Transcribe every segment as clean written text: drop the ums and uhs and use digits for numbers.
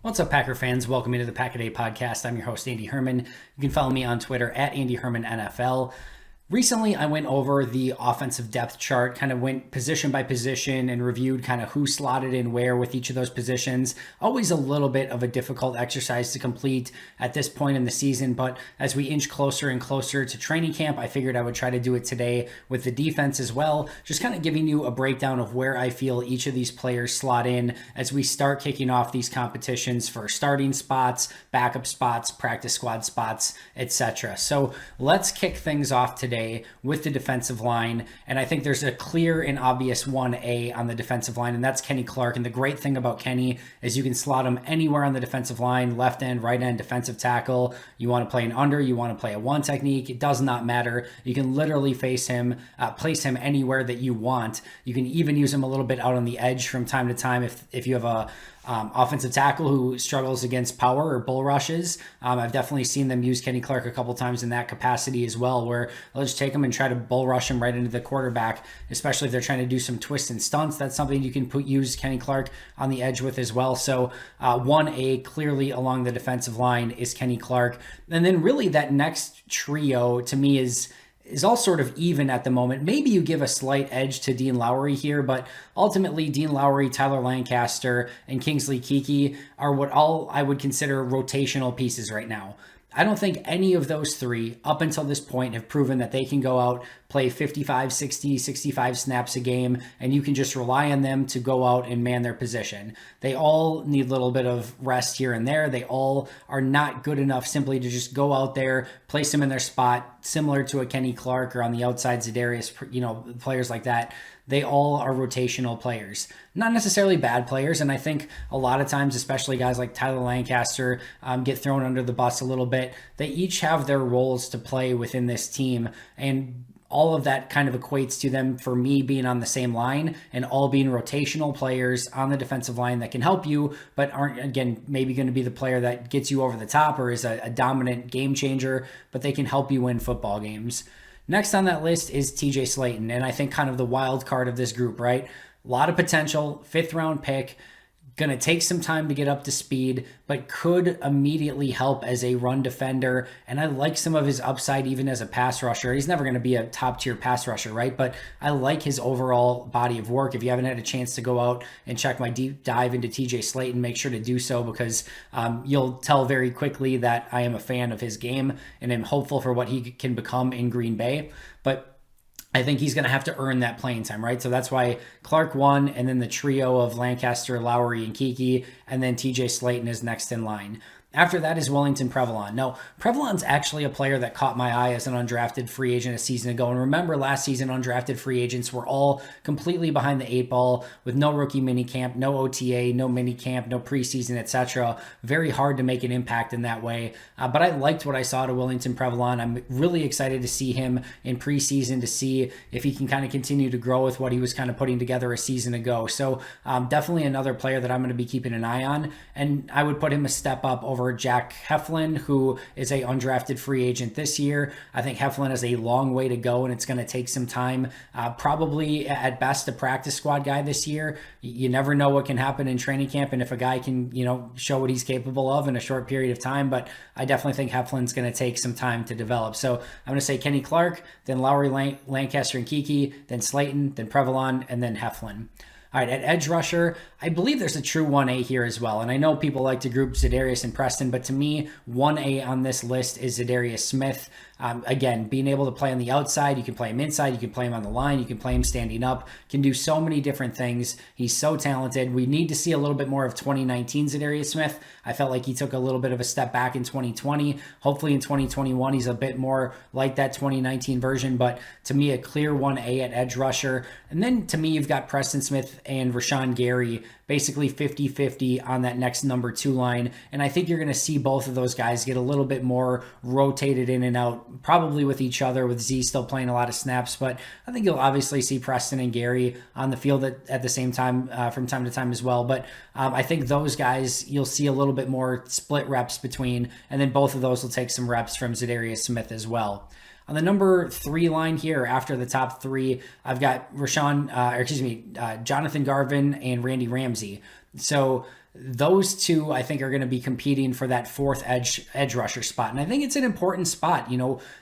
What's up, Packer fans? Welcome into the Pack a Day podcast. I'm your host, Andy Herman. You can follow me on Twitter at Andy Herman NFL. Recently, I went over the offensive depth chart, kind of went position by position and reviewed kind of who slotted in where with each of those positions. Always a little bit of a difficult exercise to complete at this point in the season, but as we inch closer and closer to training camp, I figured I would try to do it today with the defense as well, just kind of giving you a breakdown of where I feel each of these players slot in as we start kicking off these competitions for starting spots, backup spots, practice squad spots, etc. So let's kick things off today with the defensive line. And I think there's a clear and obvious 1A on the defensive line, and that's Kenny Clark. And the great thing about Kenny is you can slot him anywhere on the defensive line, left end, right end, defensive tackle. You want to play an under, you want to play a one technique, it does not matter. You can literally place him anywhere that you want. You can even use him a little bit out on the edge from time to time if you have a offensive tackle who struggles against power or bull rushes. I've definitely seen them use Kenny Clark a couple times in that capacity as well, where they'll just take him and try to bull rush him right into the quarterback, especially if they're trying to do some twists and stunts. That's something you can use Kenny Clark on the edge with as well. So 1A clearly along the defensive line is Kenny Clark. And then really that next trio to me is all sort of even at the moment. Maybe you give a slight edge to Dean Lowry here, but ultimately Dean Lowry, Tyler Lancaster, and Kingsley Keke are what all I would consider rotational pieces right now. I don't think any of those three up until this point have proven that they can go out, play 55, 60, 65 snaps a game, and you can just rely on them to go out and man their position. They all need a little bit of rest here and there. They all are not good enough simply to just go out there, place them in their spot, similar to a Kenny Clark or on the outside Za'Darius, players like that. They all are rotational players, not necessarily bad players. And I think a lot of times, especially guys like Tyler Lancaster, get thrown under the bus a little bit. They each have their roles to play within this team. And all of that kind of equates to them, for me, being on the same line and all being rotational players on the defensive line that can help you, but aren't, again, maybe going to be the player that gets you over the top or is a dominant game changer, but they can help you win football games. Next on that list is TJ Slaton, and I think kind of the wild card of this group, right? A lot of potential, 5th round pick, going to take some time to get up to speed, but could immediately help as a run defender. And I like some of his upside even as a pass rusher. He's never going to be a top tier pass rusher, right? But I like his overall body of work. If you haven't had a chance to go out and check my deep dive into TJ Slaton, make sure to do so, because you'll tell very quickly that I am a fan of his game and am hopeful for what he can become in Green Bay. But I think he's going to have to earn that playing time, right? So that's why Clark won, and then the trio of Lancaster, Lowry, and Keke, and then TJ Slaton is next in line. After that is Wellington Prevalon. Now, Prevalon's actually a player that caught my eye as an undrafted free agent a season ago. And remember, last season, undrafted free agents were all completely behind the 8 ball with no rookie minicamp, no OTA, no minicamp, no preseason, etc. Very hard to make an impact in that way. But I liked what I saw to Wellington Prevalon. I'm really excited to see him in preseason to see if he can kind of continue to grow with what he was kind of putting together a season ago. So definitely another player that I'm going to be keeping an eye on. And I would put him a step up over Jack Heflin, who is a undrafted free agent this year. I think Heflin has a long way to go, and it's going to take some time. Probably at best a practice squad guy this year. You never know what can happen in training camp, and if a guy can, show what he's capable of in a short period of time. But I definitely think Heflin's going to take some time to develop. So I'm going to say Kenny Clark, then Lowry, Lancaster, and Keke, then Slaton, then Prevalon, and then Heflin. All right, at edge rusher, I believe there's a true 1A here as well. And I know people like to group Za'Darius and Preston, but to me, 1A on this list is Za'Darius Smith. Again, being able to play on the outside, you can play him inside, you can play him on the line, you can play him standing up, can do so many different things. He's so talented. We need to see a little bit more of 2019 Za'Darius Smith. I felt like he took a little bit of a step back in 2020. Hopefully in 2021, he's a bit more like that 2019 version, but to me, a clear 1A at edge rusher. And then to me, you've got Preston Smith and Rashawn Gary basically 50-50 on that next number 2 line. And I think you're going to see both of those guys get a little bit more rotated in and out, probably with each other, with Z still playing a lot of snaps. But I think you'll obviously see Preston and Gary on the field at the same time from time to time as well. But I think those guys, you'll see a little bit more split reps between, and then both of those will take some reps from Za'Darius Smith as well. On the number 3 line here, after the top 3, I've got Jonathan Garvin and Randy Ramsey. So those two, I think, are going to be competing for that fourth edge rusher spot. And I think it's an important spot.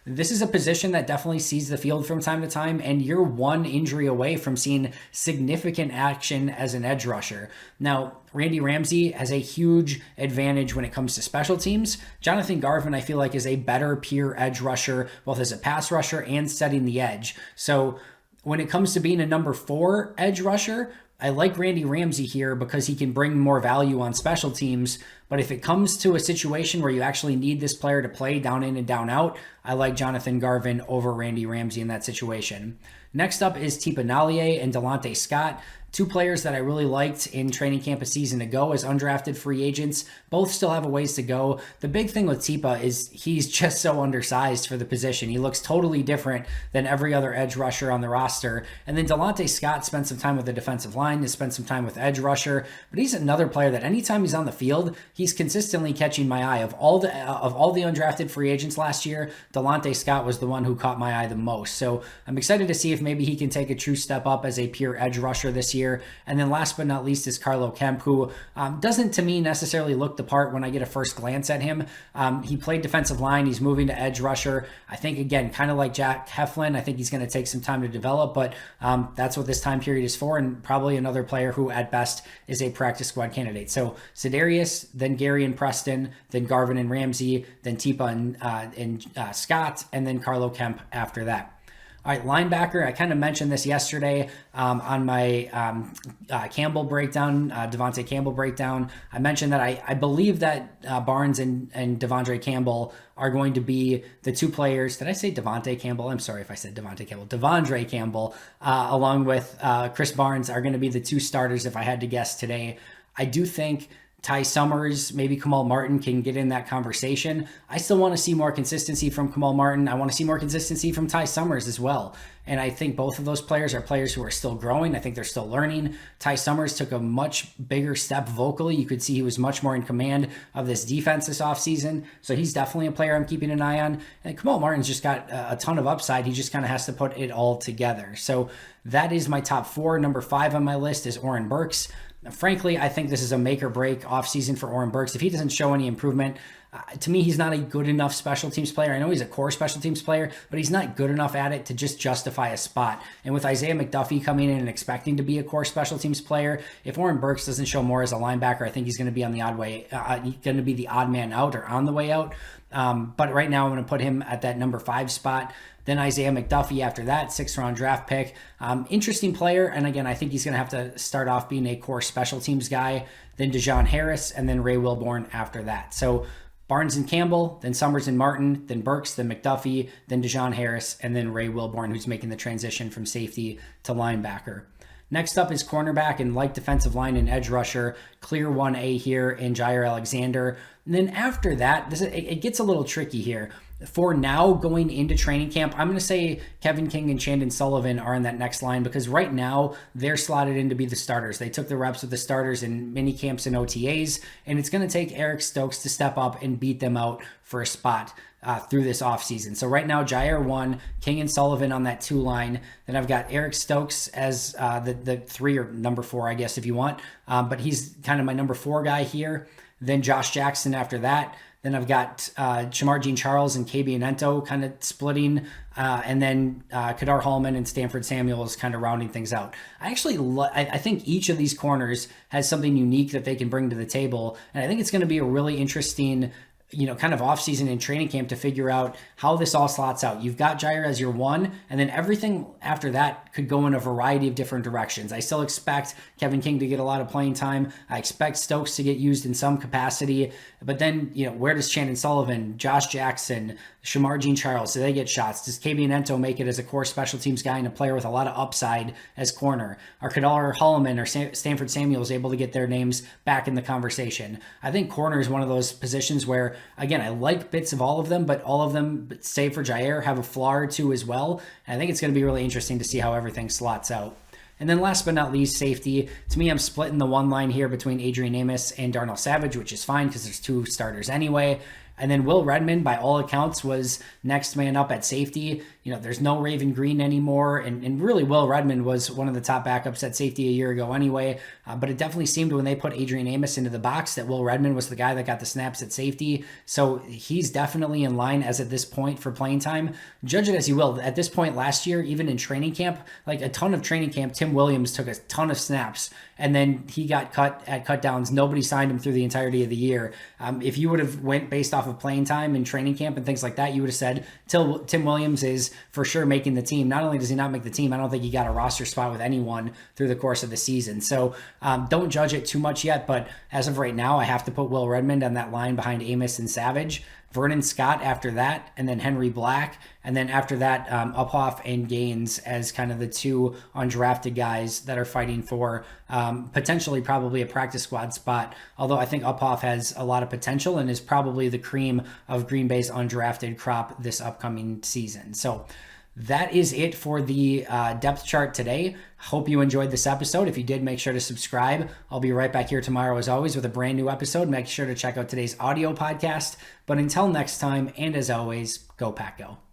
This is a position that definitely sees the field from time to time, and you're one injury away from seeing significant action as an edge rusher. Now, Randy Ramsey has a huge advantage when it comes to special teams. Jonathan Garvin, I feel like, is a better pure edge rusher, both as a pass rusher and setting the edge. So when it comes to being a number 4 edge rusher, I like Randy Ramsey here because he can bring more value on special teams. But if it comes to a situation where you actually need this player to play down in and down out, I like Jonathan Garvin over Randy Ramsey in that situation. Next up is Tipa Nalier and Delonte Scott. Two players that I really liked in training camp a season ago as undrafted free agents. Both still have a ways to go. The big thing with Tipa is he's just so undersized for the position. He looks totally different than every other edge rusher on the roster. And then Delonte Scott spent some time with the defensive line, has spent some time with edge rusher, but he's another player that anytime he's on the field, he's consistently catching my eye. Of all the undrafted free agents last year, Delonte Scott was the one who caught my eye the most. So I'm excited to see if maybe he can take a true step up as a pure edge rusher this year. And then last but not least is Carlo Kemp, who doesn't to me necessarily look the part when I get a first glance at him. He played defensive line. He's moving to edge rusher. I think, again, kind of like Jack Heflin, I think he's going to take some time to develop, but that's what this time period is for, and probably another player who at best is a practice squad candidate. So Sedarius, then Gary and Preston, then Garvin and Ramsey, then Tipa and Scott, and then Carlo Kemp after that. All right, linebacker, I kind of mentioned this yesterday on my Campbell breakdown, Devontae Campbell breakdown. I mentioned that I believe that Barnes and Devondre Campbell are going to be the two players. Did I say Devontae Campbell? I'm sorry if I said Devontae Campbell. Devondre Campbell, along with Chris Barnes, are going to be the two starters if I had to guess today. I do think Ty Summers, maybe Kamal Martin can get in that conversation. I still want to see more consistency from Kamal Martin. I want to see more consistency from Ty Summers as well. And I think both of those players are players who are still growing. I think they're still learning. Ty Summers took a much bigger step vocally. You could see he was much more in command of this defense this offseason. So he's definitely a player I'm keeping an eye on. And Kamal Martin's just got a ton of upside. He just kind of has to put it all together. So that is my top 4. Number 5 on my list is Oren Burks. Frankly, I think this is a make or break offseason for Oren Burks. If he doesn't show any improvement, to me, he's not a good enough special teams player. I know he's a core special teams player, but he's not good enough at it to just justify a spot. And with Isaiah McDuffie coming in and expecting to be a core special teams player, if Oren Burks doesn't show more as a linebacker, I think he's going to be on the going to be the odd man out or on the way out. But right now, I'm going to put him at that number 5 spot. Then Isaiah McDuffie after that, 6th-round draft pick. Interesting player, and again, I think he's going to have to start off being a core special teams guy. Then Dejon Harris, and then Ray Wilborn after that. So Barnes and Campbell, then Summers and Martin, then Burks, then McDuffie, then Dejon Harris, and then Ray Wilborn, who's making the transition from safety to linebacker. Next up is cornerback and like defensive line and edge rusher, clear 1A here in Jair Alexander. And then after that, it gets a little tricky here. For now, going into training camp, I'm going to say Kevin King and Chandon Sullivan are in that next line because right now they're slotted in to be the starters. They took the reps with the starters in mini camps and OTAs, and it's going to take Eric Stokes to step up and beat them out for a spot through this offseason. So right now, Jair 1, King and Sullivan on that 2 line. Then I've got Eric Stokes as the 3 or number 4, I guess, if you want. But he's kind of my number 4 guy here. Then Josh Jackson after that. Then I've got Shamar Jean-Charles and KB Anento kind of splitting, and then Kadar Hallman and Stanford Samuels kind of rounding things out. I think each of these corners has something unique that they can bring to the table, and I think it's going to be a really interesting kind of offseason and training camp to figure out how this all slots out. You've got Jair as your 1, and then everything after that could go in a variety of different directions. I still expect Kevin King to get a lot of playing time. I expect Stokes to get used in some capacity, but then, where does Chandon Sullivan, Josh Jackson, Shamar Jean-Charles, do they get shots? Does KB Anento make it as a core special teams guy and a player with a lot of upside as corner? Are Kadar Hallman or Stanford Samuels able to get their names back in the conversation? I think corner is one of those positions where, again, I like bits of all of them, but all of them, save for Jair, have a flaw or two as well. And I think it's going to be really interesting to see how everything slots out. And then last but not least, safety. To me, I'm splitting the 1 line here between Adrian Amos and Darnell Savage, which is fine because there's 2 starters anyway. And then Will Redmond, by all accounts, was next man up at safety. There's no Raven Green anymore. And really, Will Redmond was one of the top backups at safety a year ago anyway. But it definitely seemed when they put Adrian Amos into the box that Will Redmond was the guy that got the snaps at safety. So he's definitely in line as at this point for playing time. Judge it as you will. At this point last year, even in training camp, like a ton of training camp, Tim Williams took a ton of snaps. And then he got cut at cutdowns. Nobody signed him through the entirety of the year. If you would have went based off of playing time and training camp and things like that, you would have said Tim Williams is for sure making the team. Not only does he not make the team, I don't think he got a roster spot with anyone through the course of the season. So don't judge it too much yet. But as of right now, I have to put Will Redmond on that line behind Amos and Savage. Vernon Scott after that, and then Henry Black. And then after that, Uphoff and Gaines as kind of the two undrafted guys that are fighting for potentially probably a practice squad spot. Although I think Uphoff has a lot of potential and is probably the cream of Green Bay's undrafted crop this upcoming season. So that is it for the depth chart today. Hope you enjoyed this episode. If you did, make sure to subscribe. I'll be right back here tomorrow as always with a brand new episode. Make sure to check out today's audio podcast. But until next time, and as always, go Pack Go.